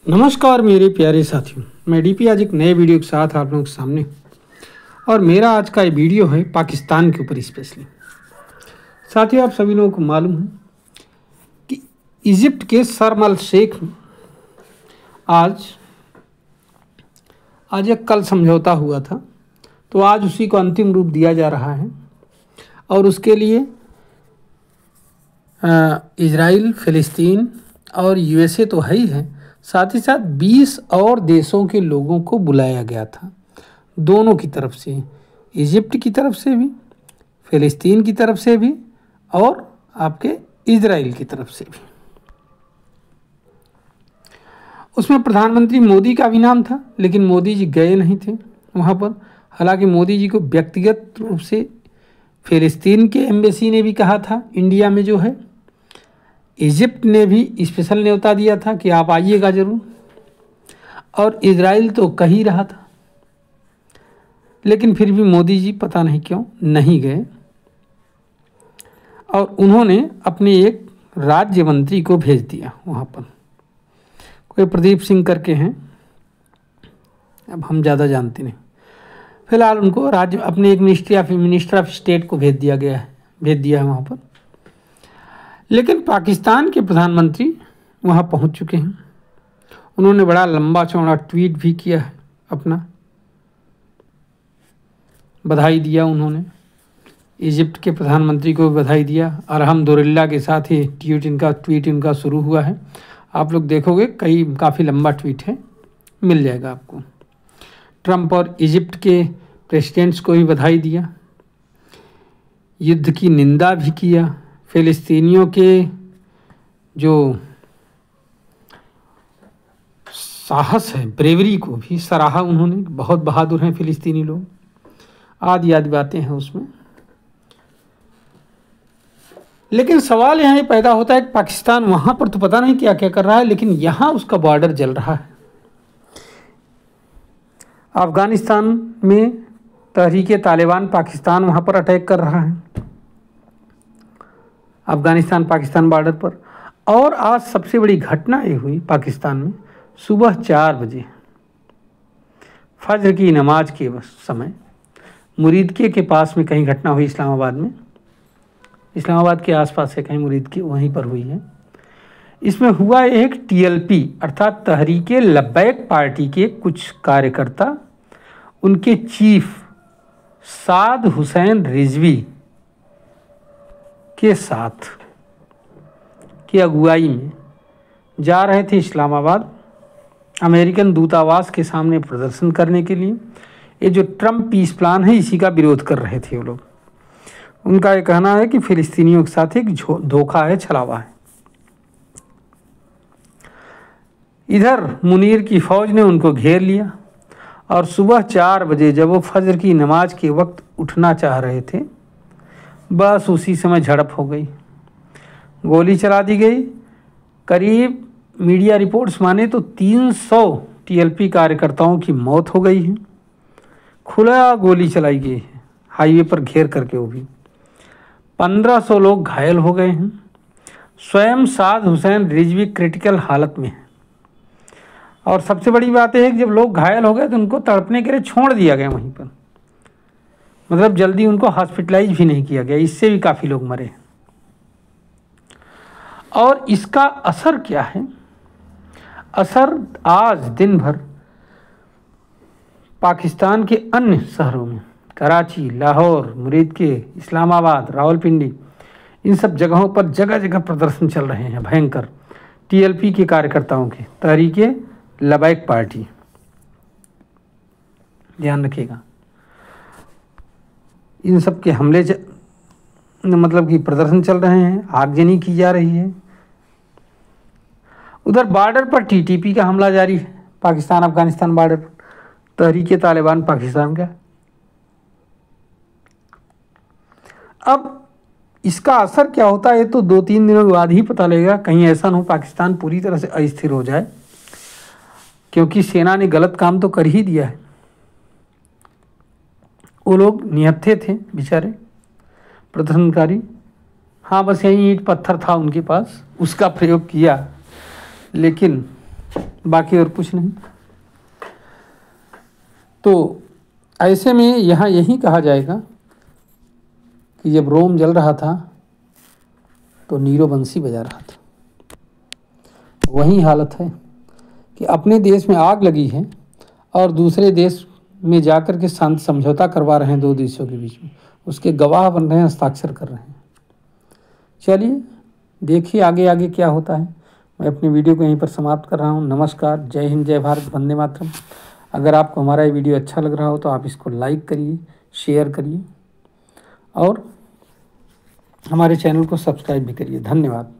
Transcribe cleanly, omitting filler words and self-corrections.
नमस्कार मेरे प्यारे साथियों, मैं डीपी आज एक नए वीडियो के साथ आप लोगों के सामने हूं। और मेरा आज का ये वीडियो है पाकिस्तान के ऊपर स्पेशली। साथियों, आप सभी लोगों को मालूम है कि इजिप्ट के शर्म अल शेख में आज एक कल समझौता हुआ था, तो आज उसी को अंतिम रूप दिया जा रहा है। और उसके लिए इजराइल, फ़िलिस्तीन और यूएसए तो है ही है, साथ ही साथ 20 और देशों के लोगों को बुलाया गया था, दोनों की तरफ से, इजिप्ट की तरफ से भी, फ़िलिस्तीन की तरफ से भी और आपके इजराइल की तरफ से भी। उसमें प्रधानमंत्री मोदी का भी नाम था, लेकिन मोदी जी गए नहीं थे वहाँ पर। हालांकि मोदी जी को व्यक्तिगत रूप से फ़िलिस्तीन के एम्बेसी ने भी कहा था इंडिया में जो है, इजिप्ट ने भी स्पेशल न्योता दिया था कि आप आइएगा ज़रूर, और इजराइल तो कह ही रहा था, लेकिन फिर भी मोदी जी पता नहीं क्यों नहीं गए। और उन्होंने अपने एक राज्य मंत्री को भेज दिया वहाँ पर, कोई प्रदीप सिंह करके हैं, अब हम ज़्यादा जानते नहीं। फिलहाल उनको राज्य अपने एक मिनिस्टर ऑफ स्टेट को भेज दिया है वहाँ पर। लेकिन पाकिस्तान के प्रधानमंत्री वहाँ पहुँच चुके हैं। उन्होंने बड़ा लंबा चौड़ा ट्वीट भी किया है, अपना बधाई दिया उन्होंने, इजिप्ट के प्रधानमंत्री को भी बधाई दिया। अल्हम्दुलिल्लाह के साथ ही ट्वीट इनका शुरू हुआ है। आप लोग देखोगे काफ़ी लंबा ट्वीट है, मिल जाएगा आपको। ट्रंप और इजिप्ट के प्रेसिडेंट्स को भी बधाई दिया, युद्ध की निंदा भी किया, फ़िलिस्तीनियों के जो साहस है, ब्रेवरी को भी सराहा उन्होंने, बहुत बहादुर हैं फ़िलिस्तीनी लोग, आदि बातें हैं उसमें। लेकिन सवाल यहाँ ये पैदा होता है कि पाकिस्तान वहाँ पर तो पता नहीं क्या क्या कर रहा है, लेकिन यहाँ उसका बॉर्डर जल रहा है। अफ़गानिस्तान में तहरीके तालिबान पाकिस्तान वहाँ पर अटैक कर रहा है, अफ़गानिस्तान पाकिस्तान बॉर्डर पर। और आज सबसे बड़ी घटना ये हुई पाकिस्तान में, सुबह 4 बजे फजर की नमाज के समय मुरीदके के पास में कहीं घटना हुई, इस्लामाबाद में, इस्लामाबाद के आसपास है कहीं, मुरीदके वहीं पर हुई है। इसमें हुआ एक टीएलपी अर्थात तहरीके लब्बैक पार्टी के कुछ कार्यकर्ता उनके चीफ साद हुसैन रिजवी के साथ की अगुवाई में जा रहे थे इस्लामाबाद, अमेरिकन दूतावास के सामने प्रदर्शन करने के लिए। ये जो ट्रंप पीस प्लान है, इसी का विरोध कर रहे थे वो लोग। उनका ये कहना है कि फ़िलिस्तीनियों के साथ एक धोखा है, छलावा है। इधर मुनीर की फ़ौज ने उनको घेर लिया और सुबह 4 बजे जब वो फजर की नमाज के वक्त उठना चाह रहे थे, बस उसी समय झड़प हो गई, गोली चला दी गई। करीब मीडिया रिपोर्ट्स माने तो 300 टीएलपी कार्यकर्ताओं की मौत हो गई है, खुला गोली चलाई गई है हाईवे पर घेर करके, वो भी 1500 लोग घायल हो गए हैं। स्वयं साद हुसैन रिजवी क्रिटिकल हालत में है। और सबसे बड़ी बात है कि जब लोग घायल हो गए तो उनको तड़पने के लिए छोड़ दिया गया वहीं पर, मतलब जल्दी उनको हॉस्पिटलाइज भी नहीं किया गया, इससे भी काफ़ी लोग मरे। और इसका असर क्या है? असर आज दिन भर पाकिस्तान के अन्य शहरों में, कराची, लाहौर, मुरीदके, इस्लामाबाद, रावलपिंडी, इन सब जगहों पर जगह जगह प्रदर्शन चल रहे हैं भयंकर, टीएलपी के कार्यकर्ताओं के, तहरीके लब्बैक पार्टी, ध्यान रखिएगा। इन सब के हमले मतलब कि प्रदर्शन चल रहे हैं, आगजनी की जा रही है। उधर बॉर्डर पर टीटीपी का हमला जारी है, पाकिस्तान अफगानिस्तान बॉर्डर पर, तहरीके तालिबान पाकिस्तान का। अब इसका असर क्या होता है तो 2-3 दिनों के बाद ही पता लगेगा। कहीं ऐसा न हो पाकिस्तान पूरी तरह से अस्थिर हो जाए, क्योंकि सेना ने गलत काम तो कर ही दिया है। वो लोग निहत्थे थे बेचारे प्रदर्शनकारी, हाँ बस यही ईंट पत्थर था उनके पास, उसका प्रयोग किया, लेकिन बाकी और कुछ नहीं। तो ऐसे में यहाँ यही कहा जाएगा कि जब रोम जल रहा था तो नीरो बंसी बजा रहा था। वही हालत है कि अपने देश में आग लगी है और दूसरे देश में जाकर के शांति समझौता करवा रहे हैं दो देशों के बीच में, उसके गवाह बन रहे हैं, हस्ताक्षर कर रहे हैं। चलिए देखिए आगे आगे क्या होता है। मैं अपनी वीडियो को यहीं पर समाप्त कर रहा हूँ। नमस्कार, जय हिंद, जय भारत, वंदे मातरम। अगर आपको हमारा ये वीडियो अच्छा लग रहा हो तो आप इसको लाइक करिए, शेयर करिए और हमारे चैनल को सब्सक्राइब भी करिए। धन्यवाद।